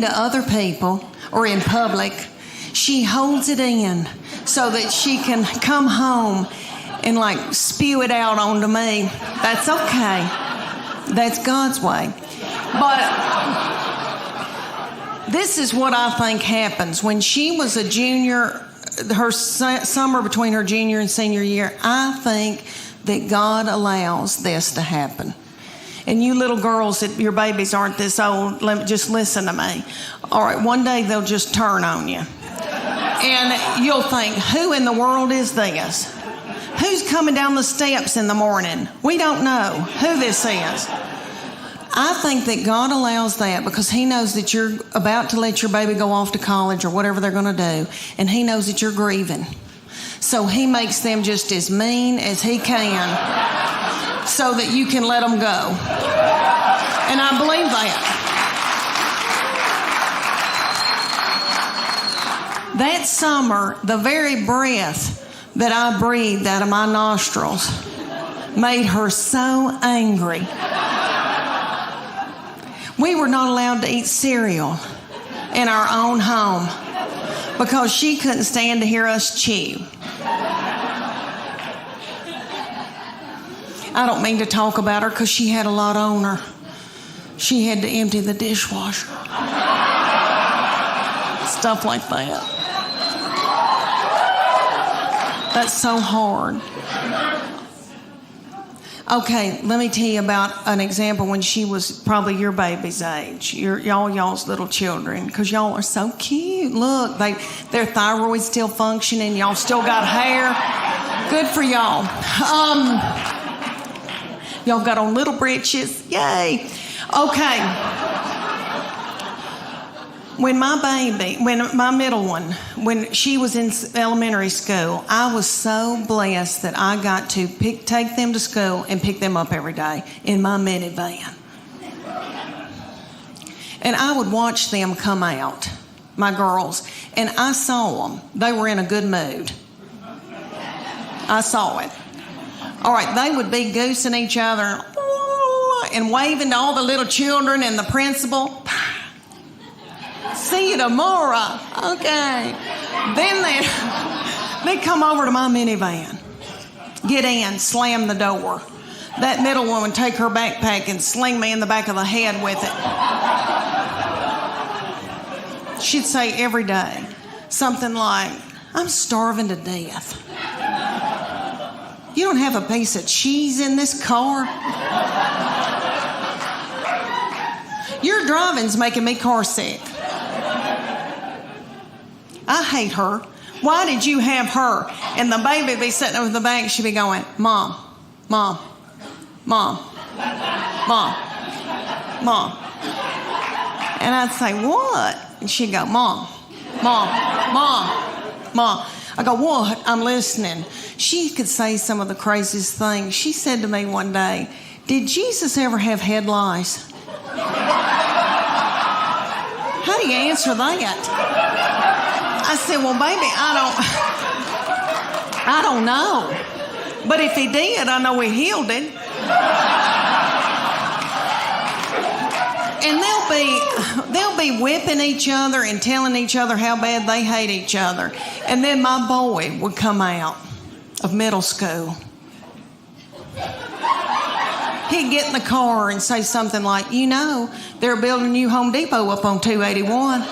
to other people or in public, she holds it in so that she can come home and like spew it out onto me. That's okay. That's God's way. But this is what I think happens. When she was a junior, her summer between her junior and senior year, I think that God allows this to happen. And you little girls, that your babies aren't this old, just listen to me. All right, one day they'll just turn on you. And you'll think, who in the world is this? Who's coming down the steps in the morning? We don't know who this is. I think that God allows that because he knows that you're about to let your baby go off to college or whatever they're going to do. And he knows that you're grieving. So he makes them just as mean as he can so that you can let them go. And I believe that. That summer, the very breath that I breathed out of my nostrils made her so angry. We were not allowed to eat cereal in our own home because she couldn't stand to hear us chew. I don't mean to talk about her because she had a lot on her. She had to empty the dishwasher. Stuff like that. That's so hard. Okay, let me tell you about an example when she was probably your baby's age, y'all's little children, because y'all are so cute. Look, their thyroid's still functioning. Y'all still got hair. Good for y'all. Y'all got on little breeches. Yay. Okay. When my middle one, when she was in elementary school, I was so blessed that I got to take them to school and pick them up every day in my minivan. And I would watch them come out, my girls, and I saw them. They were in a good mood. I saw it. All right, they would be goosing each other and waving to all the little children and the principal. See you tomorrow. Okay. Then they'd come over to my minivan, get in, slam the door. That middle one would take her backpack and sling me in the back of the head with it. She'd say every day something like, I'm starving to death. You don't have a piece of cheese in this car? Your driving's making me car sick. I hate her. Why did you have her? And the baby would be sitting over the back. She'd be going, Mom, Mom, Mom, Mom, Mom. And I'd say, what? And she'd go, Mom, Mom, Mom, Mom. I go, what? I'm listening. She could say some of the craziest things. She said to me one day, did Jesus ever have head lice? How do you answer that? I said, well, baby, I don't know. But if he did, I know he healed it. And they'll be whipping each other and telling each other how bad they hate each other. And then my boy would come out of middle school. He'd get in the car and say something like, you know, they're building a new Home Depot up on 281.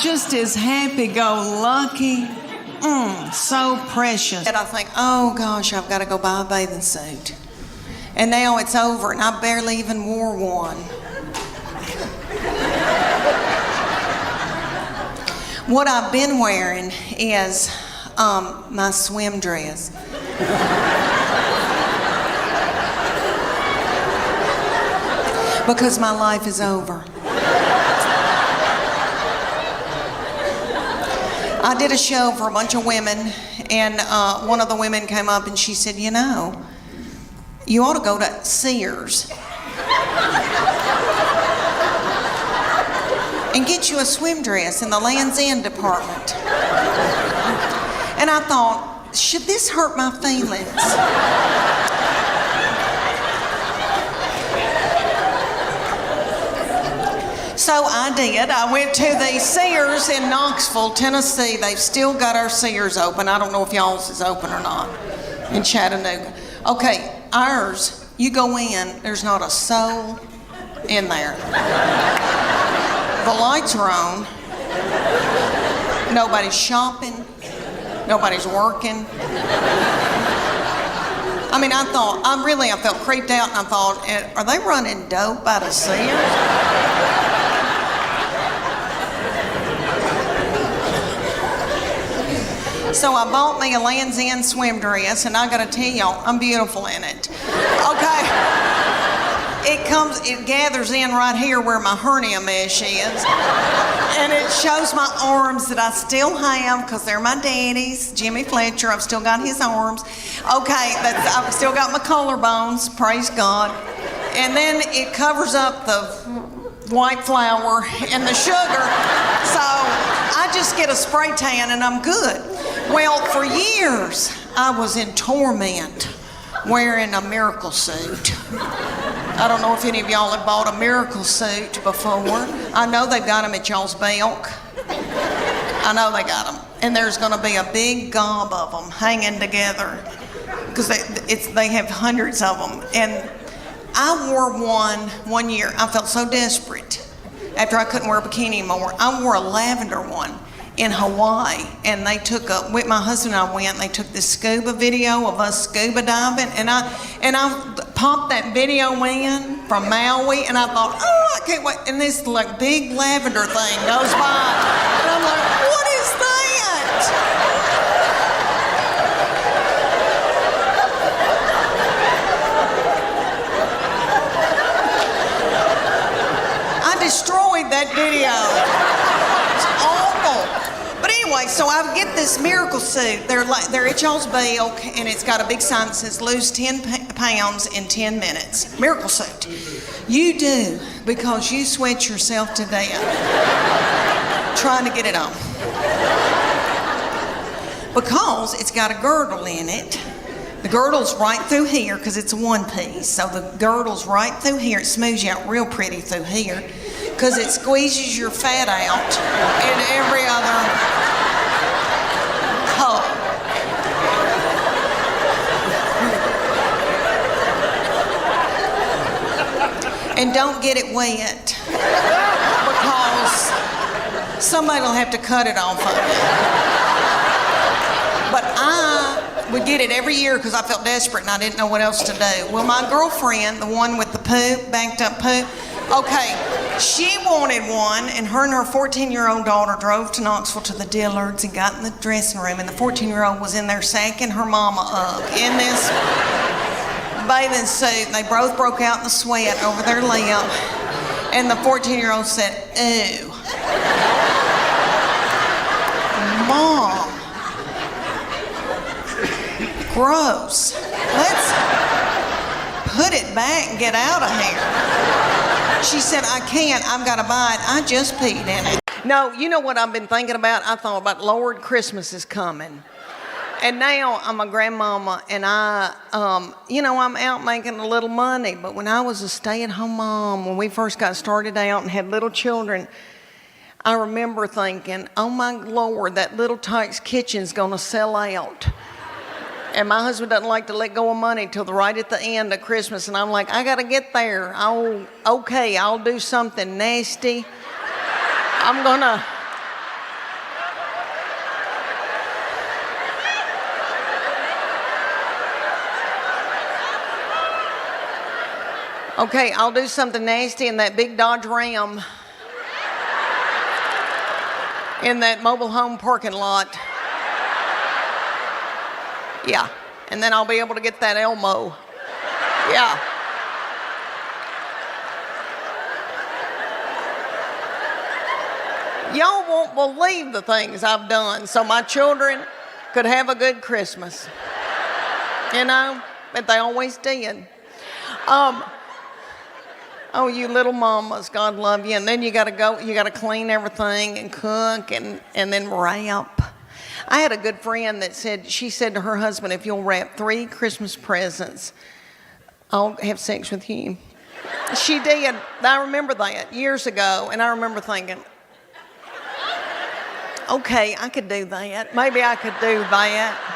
Just as happy-go-lucky. So precious. And I think, oh, gosh, I've got to go buy a bathing suit. And now it's over, and I barely even wore one. What I've been wearing is my swim dress. Because my life is over. I did a show for a bunch of women, and one of the women came up and she said, you know, you ought to go to Sears and get you a swim dress in the Land's End department. And I thought, should this hurt my feelings? So I did. I went to the Sears in Knoxville, Tennessee. They've still got our Sears open. I don't know if y'all's is open or not in Chattanooga. Okay, ours, you go in, there's not a soul in there. The lights are on. Nobody's shopping. Nobody's working. I mean, I felt creeped out, and I thought, are they running dope out of Sears? So I bought me a Land's End swim dress, and I gotta tell y'all, I'm beautiful in it. Okay. It gathers in right here where my hernia mesh is. And it shows my arms that I still have, because they're my daddy's. Jimmy Fletcher, I've still got his arms. Okay, I've still got my collarbones, praise God. And then it covers up the white flour and the sugar. So I just get a spray tan and I'm good. Well, for years, I was in torment wearing a miracle suit. I don't know if any of y'all have bought a miracle suit before. I know they've got them at y'all's Belk. I know they got them. And there's gonna be a big gob of them hanging together, because they have hundreds of them. And I wore one year. I felt so desperate after I couldn't wear a bikini anymore. I wore a lavender one in Hawaii, and my husband and I went, and they took this scuba video of us scuba diving, and I popped that video in from Maui, and I thought, oh, I can't wait, and this like big lavender thing goes by, and I'm like, what is that? I destroyed that video. It's awful. But anyway, so I get this miracle suit. They're at y'all's Belk, and it's got a big sign that says lose 10 pounds in 10 minutes. Miracle suit. You do, because you sweat yourself to death trying to get it on. Because it's got a girdle in it. The girdle's right through here, because it's a one piece. So the girdle's right through here. It smooths you out real pretty through here, because it squeezes your fat out in every other hole. And don't get it wet, because somebody will have to cut it off of it. But I would get it every year because I felt desperate and I didn't know what else to do. Well, my girlfriend, the one with the poop, banked up poop, okay, she wanted one, and her 14-year-old daughter drove to Knoxville to the Dillards and got in the dressing room, and the 14-year-old was in there sacking her mama up in this bathing suit, and they both broke out in the sweat over their lip, and the 14-year-old said, "Ew, Mom, gross. Let's put it back and get out of here." She said, "I can't. I've got to buy it. I just peed in it." No, you know what I've been thinking about? I thought about, Lord, Christmas is coming. And now I'm a grandmama, and I'm out making a little money. But when I was a stay-at-home mom, when we first got started out and had little children, I remember thinking, oh my Lord, that Little Tykes Kitchen's gonna sell out. And my husband doesn't like to let go of money till right at the end of Christmas. And I'm like, I gotta get there. Oh, okay, I'll do something nasty. I'm gonna... Okay, I'll do something nasty in that big Dodge Ram in that mobile home parking lot. Yeah, and then I'll be able to get that Elmo. Yeah. Y'all won't believe the things I've done so my children could have a good Christmas. You know, but they always did. Oh, you little mamas, God love you. And then you gotta clean everything and cook and then wrap. I had a good friend that she said to her husband, if you'll wrap 3 Christmas presents, I'll have sex with you. She did. I remember that years ago, and I remember thinking, okay, I could do that. Maybe I could do that.